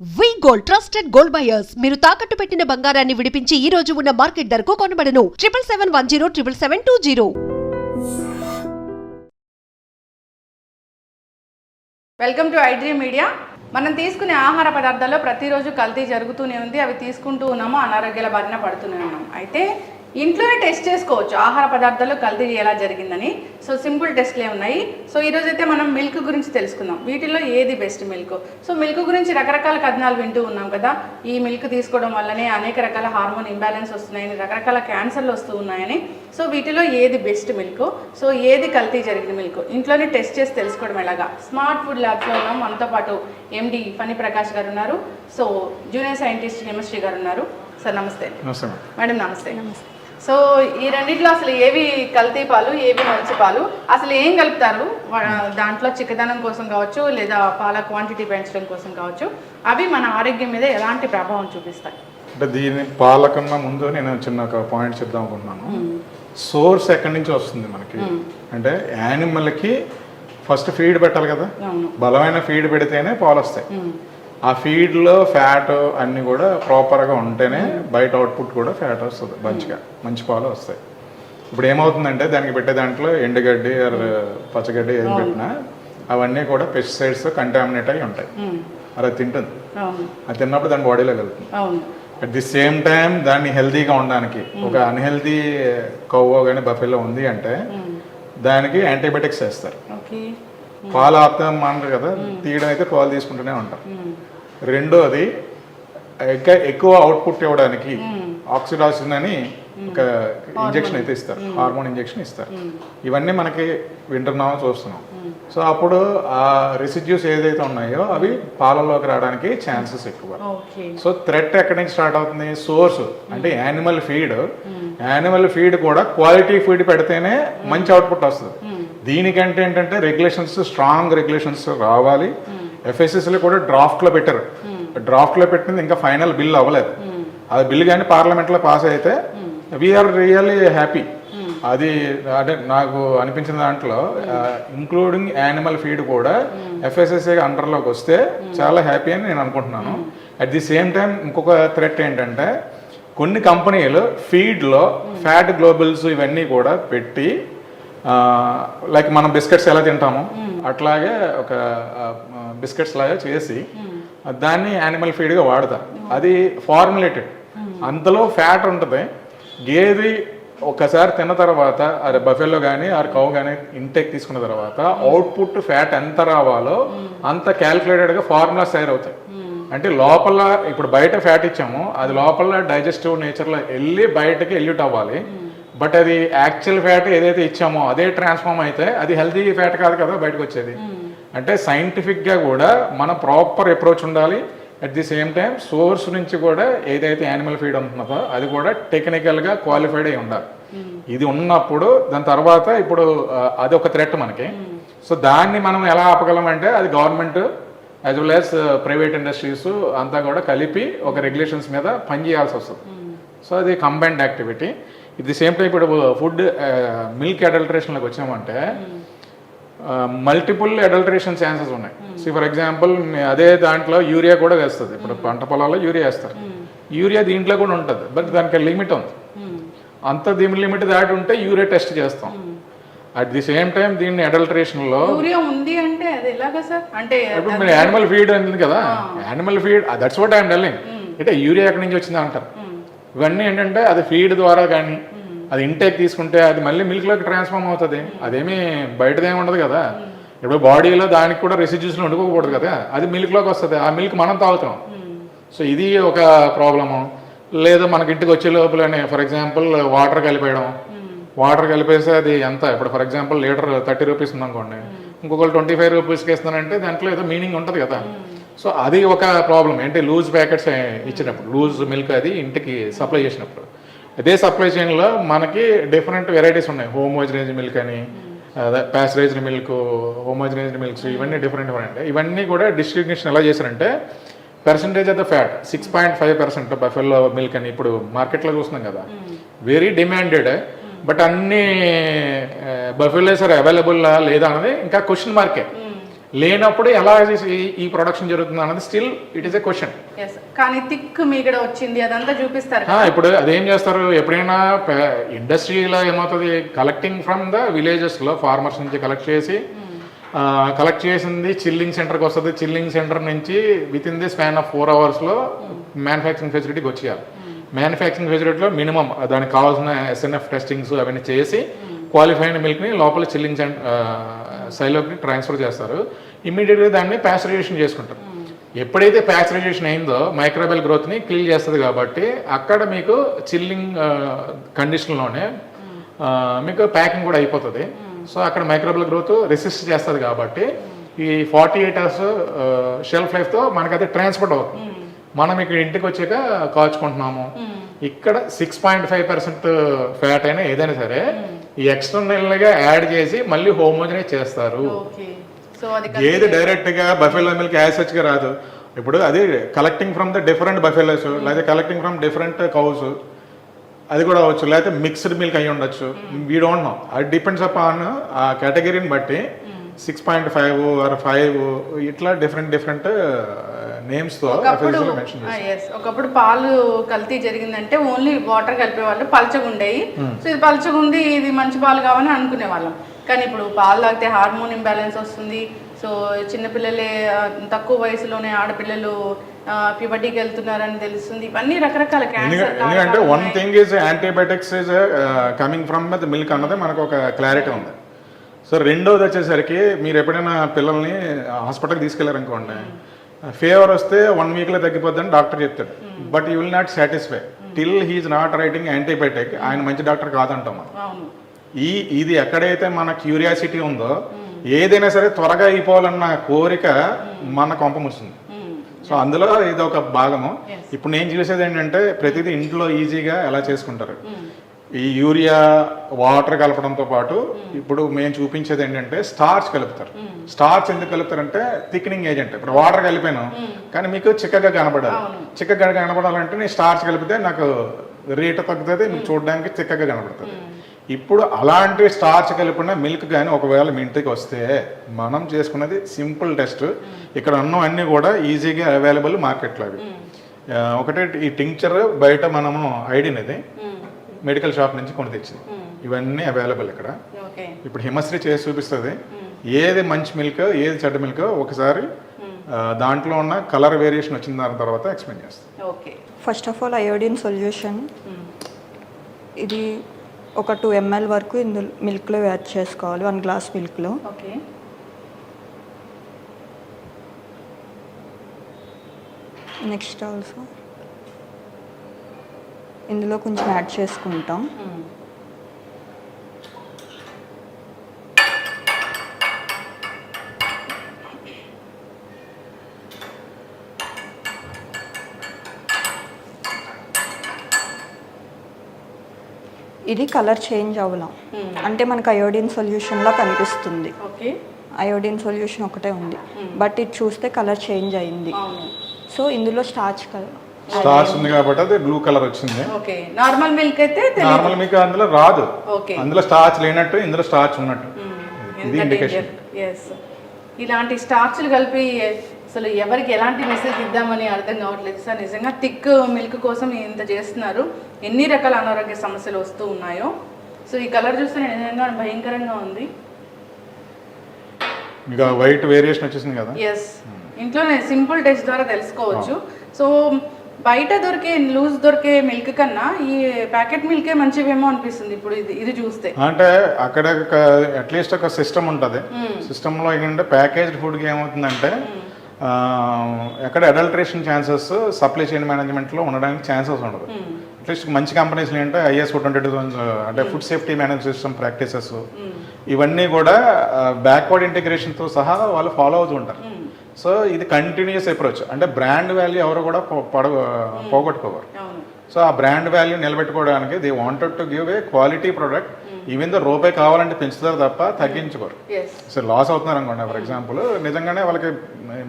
వి gold trusted gold buyers మీరు తాకట్టు పెట్టిన బంగారాన్ని విడిపించి ఈ రోజు ఉన్న మార్కెట్ ధరకు కొనబడను 7771077720. Welcome to iDream media. మనం తీసుకునే ఆహార పదార్థాల్లో ప్రతిరోజు కల్తీ జరుగుతూనే ఉంది. అవి తీసుకుంటూ ఉన్నాము, అనారోగ్యాల బారిన పడుతూనే ఉన్నాం. అయితే ఇంట్లోనే టెస్ట్ చేసుకోవచ్చు ఆహార పదార్థాల్లో కల్తీ ఎలా జరిగిందని. సో సింపుల్ టెస్ట్లే ఉన్నాయి. సో ఈరోజు అయితే మనం మిల్క్ గురించి తెలుసుకుందాం. వీటిల్లో ఏది బెస్ట్ మిల్క్. సో మిల్క్ గురించి రకరకాల కథనాలు వింటూ ఉన్నాం కదా. ఈ మిల్క్ తీసుకోవడం వల్లనే అనేక రకాల హార్మోన్ ఇంబ్యాలెన్స్ వస్తున్నాయని, రకరకాల క్యాన్సర్లు వస్తూ ఉన్నాయని. సో వీటిలో ఏది బెస్ట్ మిల్క్, సో ఏది కల్తీ జరిగిన మిల్క్ ఇంట్లోనే టెస్ట్ చేసి తెలుసుకోవడం ఎలాగా. స్మార్ట్ ఫుడ్ ల్యాబ్స్లో ఉన్నాం. మనతో పాటు ఎండి ఫణి ప్రకాష్ గారు ఉన్నారు. సో జూనియర్ సైంటిస్ట్ కెమిస్ట్రీ గారు ఉన్నారు. సార్ నమస్తే. మేడం నమస్తే. సో ఈ రెండిట్లో అసలు ఏవి కల్తీ పాలు, ఏవి మంచి పాలు, అసలు ఏం కలుపుతారు దాంట్లో? చిక్కదనం కోసం కావచ్చు, లేదా పాల క్వాంటిటీ పెంచడం కోసం కావచ్చు, అవి మన ఆరోగ్యం మీద ఎలాంటి ప్రభావం చూపిస్తాయి? అంటే దీని పాల కన్నా ముందు నేను చిన్న ఒక పాయింట్ చెప్దాం అనుకుంటున్నాను. సోర్స్ ఎక్కడి నుంచి వస్తుంది మనకి అంటే యానిమల్కి ఫస్ట్ ఫీడ్ పెట్టాలి కదా. బలమైన ఫీడ్ పెడితేనే పాలు వస్తాయి. ఆ ఫీడ్లో ఫ్యాట్ అన్నీ కూడా ప్రాపర్గా ఉంటేనే బయట అవుట్పుట్ కూడా ఫ్యాట్ వస్తుంది, మంచి పాలు వస్తాయి. ఇప్పుడు ఏమవుతుందంటే దానికి పెట్టే దాంట్లో ఎండుగడ్డి పచ్చగడ్డి ఏది పెట్టినా అవన్నీ కూడా పెస్టిసైడ్స్ కంటామినేట్ అయి ఉంటాయి. అది తింటుంది, అది తిన్నప్పుడు దాని బాడీలోకి వెళ్తుంది. అట్ ది సేమ్ టైం దాన్ని హెల్తీగా ఉండడానికి ఒక అన్హెల్తీ కవ్వో కానీ బఫెలో ఉంది అంటే దానికి యాంటీబయాటిక్స్ వేస్తారు. పాలు ఆపుతామంటారు కదా, తీయడం అయితే పాలు తీసుకుంటూనే ఉంటాం. రెండోది ఎక్కువ అవుట్పుట్ ఇవ్వడానికి ఆక్సిడాసిన్ అని ఒక ఇంజెక్షన్ అయితే ఇస్తారు, హార్మోన్ ఇంజెక్షన్ ఇస్తారు. ఇవన్నీ మనకి వింటున్నామో చూస్తున్నాం. సో అప్పుడు ఆ రెసిడ్యూస్ ఏదైతే ఉన్నాయో అవి పాలలోకి రావడానికి ఛాన్సెస్ ఎక్కువ. సో థ్రెట్ ఎక్కడి నుంచి స్టార్ట్ అవుతుంది? సోర్స్ అంటే యానిమల్ ఫీడ్. యానిమల్ ఫీడ్ కూడా క్వాలిటీ ఫీడ్ పెడితేనే మంచి అవుట్పుట్ వస్తుంది. దీనికంటే ఏంటంటే రెగ్యులేషన్స్, స్ట్రాంగ్ రెగ్యులేషన్స్ రావాలి. ఎఫ్ఎస్ఎస్లో కూడా డ్రాఫ్ట్లో పెట్టారు. డ్రాఫ్ట్లో పెట్టింది ఇంకా ఫైనల్ బిల్ అవ్వలేదు. అది బిల్ కానీ పార్లమెంట్లో పాస్ అయితే వీఆర్ రియల్లీ హ్యాపీ. అది అంటే నాకు అనిపించిన దాంట్లో ఇంక్లూడింగ్ యానిమల్ ఫీడ్ కూడా ఎఫ్ఎస్ఎస్ఏ అండర్లోకి వస్తే చాలా హ్యాపీ అని నేను అనుకుంటున్నాను. అట్ ది సేమ్ టైం ఇంకొక థ్రెట్ ఏంటంటే కొన్ని కంపెనీలు ఫీడ్లో ఫ్యాట్ గ్లోబుల్స్ ఇవన్నీ కూడా పెట్టి లైక్ మనం బిస్కెట్స్ ఎలా తింటామో అట్లాగే ఒక బిస్కెట్స్ లాగా చేసి దాన్ని యానిమల్ ఫీడ్గా వాడతారు. అది ఫార్ములేటెడ్, అంతలో ఫ్యాట్ ఉంటుంది. గేదె ఒకసారి తిన్న తర్వాత అది బఫెల్లో కానీ ఆర్ కౌ కానీ ఇంటేక్ తీసుకున్న తర్వాత అవుట్పుట్ ఫ్యాట్ ఎంత రావాలో అంత క్యాల్కులేటెడ్గా ఫార్ములాస్ తయారవుతాయి. అంటే లోపల ఇప్పుడు బయట ఫ్యాట్ ఇచ్చాము, అది లోపల డైజెస్టివ్ నేచర్లో వెళ్ళి బయటకి ఎల్యూట్ అవ్వాలి. బట్ అది యాక్చువల్ ఫ్యాట్ ఏదైతే ఇచ్చామో అదే ట్రాన్స్ఫార్మ్ అయితే అది హెల్తీ ఫ్యాట్ కాదు కదా బయటకు వచ్చేది. అంటే సైంటిఫిక్గా కూడా మన ప్రాపర్ అప్రోచ్ ఉండాలి. At the same time source నుంచి కూడా ఏదైతే యానిమల్ ఫీడ్ ఉంటుందో అది కూడా టెక్నికల్గా క్వాలిఫైడ్ అయి ఉండాలి. ఇది ఉన్నప్పుడు దాని తర్వాత ఇప్పుడు అది ఒక థ్రెట్ మనకి. సో దాన్ని మనం ఎలా ఆపగలం అంటే అది government as well as private industries అంతా కూడా కలిపి ఒక రెగ్యులేషన్స్ మీద పనిచేయాల్సి వస్తుంది. సో అది combined activity. It the same time ఇప్పుడు ఫుడ్ మిల్క్ అడల్టరేషన్లోకి వచ్చామంటే మల్టిపుల్ అడల్టరేషన్ ఛాన్సెస్ ఉన్నాయి. సో ఫర్ ఎగ్జాంపుల్ అదే దాంట్లో యూరియా కూడా వేస్తుంది. ఇప్పుడు పంట పొలాల్లో యూరియా వేస్తారు. యూరియా దీంట్లో కూడా ఉంటుంది, బట్ దానికి లిమిట్ ఉంది. అంత దీని లిమిట్ దాటి ఉంటే యూరియా టెస్ట్ చేస్తాం. అట్ ది సేమ్ టైం దీన్ని అడల్టరేషన్లో ఇప్పుడు మీరు యానిమల్ ఫీడ్ ఉంది కదా, animal feed that's what I'm telling. అంటే యూరియా ఎక్కడి నుంచి వచ్చింది అంటారు. ఇవన్నీ ఏంటంటే అది ఫీడ్ ద్వారా కానీ అది ఇంటేక్ తీసుకుంటే అది మళ్ళీ మిల్క్లోకి ట్రాన్స్ఫార్మ్ అవుతుంది. అదేమీ బయటదేమి ఉండదు కదా. ఇప్పుడు బాడీలో దానికి కూడా రెసిడ్యూస్లో వండుకోకూడదు కదా, అది మిల్క్లోకి వస్తుంది. ఆ మిల్క్ మనం తాగుతాం. సో ఇది ఒక ప్రాబ్లము. లేదా మనకి ఇంటికి వచ్చే లోపలనే ఫర్ ఎగ్జాంపుల్ వాటర్ కలిపేయడం. వాటర్ కలిపేస్తే అది ఎంత, ఇప్పుడు ఫర్ ఎగ్జాంపుల్ లీటర్ 30 రూపీస్ ఉందనుకోండి, ఇంకొకరు 25 రూపీస్కి ఇస్తున్నారంటే దాంట్లో ఏదో మీనింగ్ ఉంటుంది కదా. సో అది ఒక ప్రాబ్లం. ఏంటి, లూజ్ ప్యాకెట్స్ ఇచ్చినప్పుడు, లూజ్ మిల్క్ అది ఇంటికి సప్లై చేసినప్పుడు అదే సప్లై చైన్లో మనకి డిఫరెంట్ వెరైటీస్ ఉన్నాయి. హోమోజనైజ్డ్ మిల్క్ అని, ప్యాస్చరైజ్డ్ మిల్క్, హోమోజనైజ్డ్ మిల్క్స్, ఇవన్నీ డిఫరెంట్. ఇవన్నీ కూడా డిస్ట్రిబ్యూషన్ ఎలా చేశారంటే percentage of the fat 6.5% buffalo milk అని ఇప్పుడు మార్కెట్లో చూస్తున్నాం కదా, వెరీ డిమాండెడ్. బట్ అన్ని బఫెలోస్ ఆర్ అవైలబుల్ లేదా అనేది ఇంకా క్వశ్చన్ మార్కే. లేనప్పుడు ఎలా ఈ ప్రొడక్షన్ జరుగుతుంది అన్నది still it is a question. Yes, కానీ థిక్ మీగడ వచ్చింది అదంతా చూపిస్తారు కదా. ఇప్పుడు అదేం చేస్తారు, ఎప్పుడైనా ఇండస్ట్రీలో ఏమవుతుంది, కలెక్టింగ్ ఫ్రమ్ ద విలేజెస్లో ఫార్మర్స్ నుంచి కలెక్ట్ చేసింది చిల్లింగ్ సెంటర్కి వస్తుంది. చిల్లింగ్ సెంటర్ నుంచి with in the span of 4 అవర్స్లో మ్యానుఫ్యాక్చరింగ్ ఫెసిలిటీకి వచ్చేయాలి. మ్యానుఫ్యాక్చరింగ్ ఫెసిలిటీలో మినిమం దానికి కావాల్సిన SNF టెస్టింగ్స్ అవన్నీ చేసి క్వాలిఫైడ్ మిల్క్ని లోపల చిల్లింగ్ సైలోకి ట్రాన్స్ఫర్ చేస్తారు. ఇమ్మీడియట్గా దాన్ని ప్యాస్చరైజేషన్ చేసుకుంటారు. ఎప్పుడైతే ప్యాస్చరైజేషన్ అయిందో మైక్రోబియల్ గ్రోత్ని కిల్ చేస్తుంది కాబట్టి అక్కడ మీకు చిల్లింగ్ కండిషన్లోనే మీకు ప్యాకింగ్ కూడా అయిపోతుంది. సో అక్కడ మైక్రోబియల్ గ్రోత్ రెసిస్ట్ చేస్తుంది కాబట్టి ఈ 48 అవర్స్ షెల్ఫ్ లైఫ్తో మనకి అది ట్రాన్స్పోర్ట్ అవుతుంది. మనం ఇక్కడ ఇంటికి వచ్చాక కాల్చుకుంటున్నాము. ఇక్కడ 6.5% ఫ్యాట్ అయినా ఏదైనా సరే ఈ ఎక్స్టర్నల్గా యాడ్ చేసి మళ్ళీ హోమోజనైజ్ చేస్తారు. ఏది డైరెక్ట్గా బఫెలో మిల్క్ యాజ్ గా రాదు. ఇప్పుడు అది collecting from the different buffaloes లేదా కలెక్టింగ్ ఫ్రమ్ డిఫరెంట్ కౌస్ అది కూడా అవ్వచ్చు, లేకపోతే మిక్స్డ్ మిల్క్ అయి ఉండొచ్చు. వీ డోంట్ నో, అది డిపెండ్స్ అపాన్ ఆ కేటగిరీని బట్టి 6.5 or 5 ఇట్లా డిఫరెంట్ నేమ్స్ తో మెన్షన్ చేస్తారు. ఒకప్పుడు పాలు కల్తీ జరిగిందంటే ఓన్లీ వాటర్ కలిపే వాళ్ళు పలచగా ఉండేవి. సో ఇది పలచగా ఉంది, ఇది మంచి పాలు కావాలని అనుకునే వాళ్ళం. కానీ ఇప్పుడు పాలు తాగితే హార్మోన్ ఇంబ్యాలెన్స్ వస్తుంది. సో చిన్నపిల్లలే తక్కువ వయసులోనే ఆడపిల్లలు ప్యూబర్టీకి వెళ్తున్నారని తెలుస్తుంది. ఇవన్నీ రకరకాల క్యాన్సర్. ఎందుకంటే one thing is antibiotics is coming from the milk అన్నది మనకు ఒక క్లారిటీ ఉంది. సో రెండోది వచ్చేసరికి మీరు ఎప్పుడైనా పిల్లల్ని హాస్పిటల్కి తీసుకెళ్లారనుకోండి, ఫీవర్ వస్తే 1 వీక్లో తగ్గిపోద్దని డాక్టర్ చెప్తాడు. But you will not satisfy till he is not writing antibiotic. ఆయన మంచి డాక్టర్ కాదంటాం మనం. ఇది ఎక్కడైతే మన క్యూరియాసిటీ ఉందో ఏదైనా సరే త్వరగా అయిపోవాలన్న కోరిక మన కొంపముస్తుంది. సో అందులో ఇది ఒక భాగము. ఇప్పుడు నేను చూసేది ఏంటంటే ప్రతిదీ ఇంట్లో ఈజీగా ఎలా చేసుకుంటారు. ఈ యూరియా వాటర్ కలపడంతో పాటు ఇప్పుడు మేము చూపించేది ఏంటంటే స్టార్చ్ కలుపుతారు. స్టార్చ్ ఎందుకు కలుపుతారంటే థిక్నింగ్ ఏజెంట్. ఇప్పుడు వాటర్ కలిపాను కానీ మీకు చిక్కగా కనబడాలి. చిక్కగా కనబడాలంటే నేను స్టార్చ్ కలిపితే నాకు రేటు తగ్గుతుంది, మీకు చూడడానికి చిక్కగా కనబడుతుంది. ఇప్పుడు అలాంటి స్టార్చ్ కలిపిన మిల్క్ కానీ ఒకవేళ మీ ఇంటికి వస్తే మనం చేసుకున్నది సింపుల్ టెస్ట్. ఇక్కడ ఉన్న అన్నీ కూడా ఈజీగా అవైలబుల్ మార్కెట్లో. అవి ఒకటే ఈ టింక్చర్ బయట మనము ఐడినది మెడికల్ షాప్ నుంచి కొని తెచ్చింది. ఇవన్నీ అవైలబుల్ ఇక్కడ. ఇప్పుడు హిమశ్రీ చేసి చూపిస్తుంది ఏది మంచి మిల్క్ ఏది చెడ్డ మిల్క్. ఒకసారి దాంట్లో ఉన్న కలర్ వేరియేషన్ వచ్చిన దాని తర్వాత ఎక్స్ప్లెయిన్ చేస్తాను. First of all iodine solution ఇది ఒక 2 ml వరకు ఇందులో మిల్క్లో యాడ్ చేసుకోవాలి. 1 గ్లాస్ మిల్క్లో. నెక్స్ట్ ఆల్సో ఇందులో కొంచెం యాడ్ చేసుకుంటాం. ఇది కలర్ చేంజ్ అవ్వలం అంటే మనకు అయోడిన్ సొల్యూషన్లా కనిపిస్తుంది. అయోడిన్ సొల్యూషన్ ఒకటే ఉంది, బట్ ఇది చూస్తే కలర్ చేంజ్ అయింది. సో ఇందులో స్టార్చ్ ఉంది కాబట్టి అది బ్లూ కలర్ వచ్చింది. నార్మల్ మిల్క్ అయితే నార్మల్ మిల్క్ అందులో రాదు. అందులో స్టార్చ్ లేనట్టు ఇందులో స్టార్చ్ ఉన్నట్టు. ఇది ఇండికేషన్. ఇలాంటి స్టార్చ్లు కలిపి అసలు ఎవరికి ఎలాంటి మెసేజ్ ఇద్దామని అర్థం కావట్లేదు సార్. నిజంగా థిక్ మిల్క్ కోసం ఇంత చేస్తున్నారు. ఎన్ని రకాల అనారోగ్య సమస్యలు వస్తూ ఉన్నాయో. సో ఈ కలర్ చూస్తే నిజంగా భయంకరంగా ఉంది. ఇంకా వైట్ వేరియేషన్ వచ్చేసింది కదా. ఎస్, ఇంట్లోనే సింపుల్ టెస్ట్ ద్వారా తెలుసుకోవచ్చు. సో బయట దొరికే లూజ్ దొరికే మిల్క్ కన్నా ఈ ప్యాకెట్ మిల్కే మంచివేమో అనిపిస్తుంది ఇప్పుడు ఇది చూస్తే. అంటే అక్కడ అట్లీస్ట్ ఒక సిస్టమ్ ఉంటుంది. సిస్టంలో ఏంటంటే ప్యాకేజ్డ్ ఫుడ్కి ఏమవుతుందంటే ఎక్కడ అడల్ట్రేషన్ ఛాన్సెస్ సప్లై చైన్ మేనేజ్మెంట్లో ఉండడానికి ఛాన్సెస్ ఉండదు. అట్లీస్ట్ మంచి కంపెనీస్లో ఏంటంటే ISO 22000 అంటే food safety management system practices ఇవన్నీ కూడా బ్యాక్వర్డ్ ఇంటిగ్రేషన్తో సహా వాళ్ళు ఫాలో అవుతూ ఉంటారు. సో ఇది కంటిన్యూస్ అప్రోచ్. అంటే బ్రాండ్ వాల్యూ ఎవరు కూడా పోగొట్టుకోవరు. సో ఆ బ్రాండ్ వాల్యూ నిలబెట్టుకోవడానికి they wanted to give a quality product. Even though రూపాయి కావాలంటే పెంచుతారు తప్ప తగ్గించుకోరు. సో లాస్ అవుతున్నారు అనుకోండి. ఫర్ ఎగ్జాంపుల్ నిజంగానే వాళ్ళకి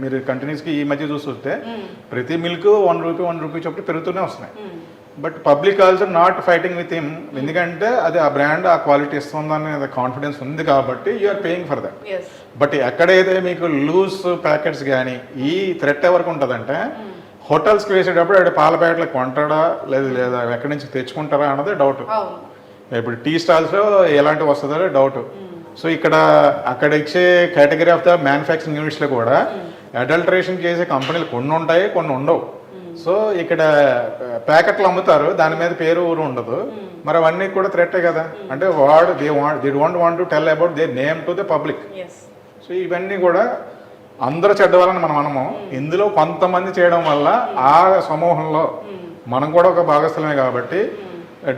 మీరు కంటిన్యూస్గా ఈ మధ్య చూస్తుంటే ప్రతి మిల్క్ 1 రూపీ చొప్పున పెరుగుతూనే వస్తున్నాయి. But public also not fighting with him, ఎందుకంటే అది ఆ బ్రాండ్ ఆ క్వాలిటీ ఇస్తుందనే కాన్ఫిడెన్స్ ఉంది కాబట్టి you are paying for that. Yes but ఎక్కడైతే మీకు లూజ్ ప్యాకెట్స్ కానీ ఈ థ్రెట్ ఎవరికి ఉంటుందంటే హోటల్స్కి వేసేటప్పుడు ఆవిడ పాల ప్యాకెట్లు కొంటాడా లేదా ఎక్కడి నుంచి తెచ్చుకుంటారా అన్నది డౌట్. అవును. ఇప్పుడు టీ స్టాల్స్లో ఎలాంటివి వస్తుందో డౌట్. సో ఇక్కడ అక్కడ ఇచ్చే కేటగిరీ ఆఫ్ ద మ్యానుఫ్యాక్చరింగ్ యూనిట్స్లో కూడా అడల్టరేషన్ చేసే కంపెనీలు కొన్ని ఉంటాయి, కొన్ని ఉండవు. సో ఇక్కడ ప్యాకెట్లు అమ్ముతారు, దాని మీద పేరు ఊరు ఉండదు, మరి అవన్నీ కూడా థ్రెట్టే కదా. అంటే they don't want to tell about their name to the public. Yes so ఇవన్నీ కూడా అందరూ చెడ్డవాళ్ళని మనం అనము, ఇందులో కొంతమంది చేయడం వల్ల ఆ సమూహంలో మనం కూడా ఒక భాగస్థలమే కాబట్టి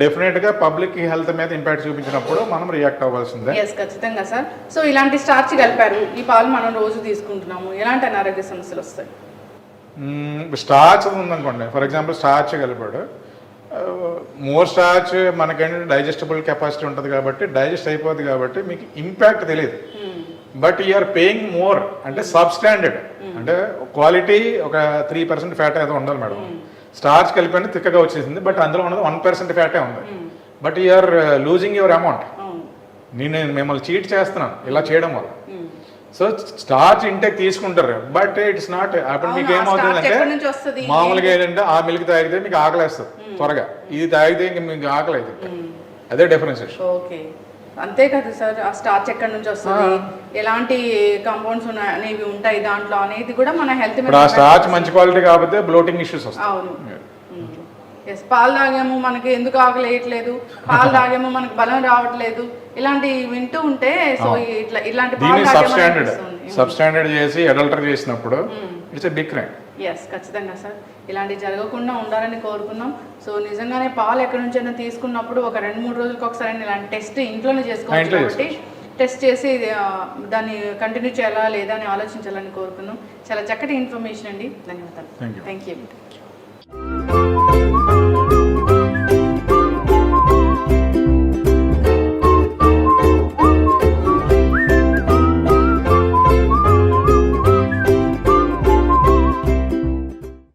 డెఫినెట్గా పబ్లిక్ హెల్త్ మీద ఇంపాక్ట్ చూపించినప్పుడు మనం రియాక్ట్ అవ్వాల్సిందే. ఎస్ ఖచ్చితంగా సార్. సో ఇలాంటి స్టార్చ్ కలిపారు, ఈ పాలు మనం రోజు తీసుకుంటున్నాము, ఎలాంటి అనారోగ్య సమస్యలు వస్తాయి? స్టార్చ్ ఉందనుకోండి, ఫర్ ఎగ్జాంపుల్ స్టార్చ్ కలిపాడు, మోర్ స్టార్చ్ మనకేంటంటే డైజెస్టబుల్ కెపాసిటీ ఉంటుంది కాబట్టి డైజెస్ట్ అయిపోతుంది కాబట్టి మీకు ఇంపాక్ట్ తెలియదు. బట్ యూఆర్ పేయింగ్ మోర్ అంటే సబ్ స్టాండర్డ్, అంటే క్వాలిటీ ఒక 3% ఫ్యాట్ ఏదో ఉండాలి మేడం. స్టార్చ్ కలిపి తిక్కగా వచ్చేసింది, బట్ అందులో ఉన్నది 1% ఫ్యాటే ఉంది. But you're losing your amount. నేను మిమ్మల్ని చీట్ చేస్తున్నాను ఇలా చేయడం వల్ల. సో స్టార్చ్ ఇంటేక్ తీసుకుంటారు, బట్ ఇట్స్ నాట్. అప్పుడు మీకు ఏమవుతుందంటే మామూలుగా ఏంటంటే ఆ మిల్క్ తాగితే మీకు ఆకలేస్తుంది త్వరగా, ఇది తాగితే ఇంక మీకు ఆకలి అవుతుంది. అదే డిఫరెన్షియేషన్. ఓకే, అంతే కదా సార్. ఆ స్టార్చ్ ఎక్కడి నుంచి వస్తుంది, ఎలాంటి కాంపౌండ్స్ అనేవి ఉంటాయి దాంట్లో అనేది కూడా మన హెల్త్ మీద. ఆ స్టార్చ్ మంచి క్వాలిటీ కాకపోతే బ్లోటింగ్ ఇష్యూస్ వస్తాయి. అవును. ఎస్, పాలు తాగేమో మనకి ఎందుకు ఆకలి వేయట్లేదు, పాలు తాగేమో మనకు బలం రావట్లేదు, ఇలాంటి వింటూ ఉంటే సో ఇలాంటి సబ్ స్టాండర్డ్ చేసి అడల్టర్ చేసినప్పుడు it's a big crime. Yes ఖచ్చితంగా సార్, ఇలాంటివి జరగకుండా ఉండాలని కోరుకున్నాం. సో నిజంగానే పాలు ఎక్కడి నుంచైనా తీసుకున్నప్పుడు ఒక 2-3 రోజులకు ఒకసారి ఇలాంటి టెస్ట్ ఇంట్లోనే చేసుకోవచ్చు కాబట్టి టెస్ట్ చేసి దాన్ని కంటిన్యూ చేయాలా లేదా అని ఆలోచించాలని కోరుకున్నాం. చాలా చక్కటి ఇన్ఫర్మేషన్ అండి, ధన్యవాదాలు. Thank you.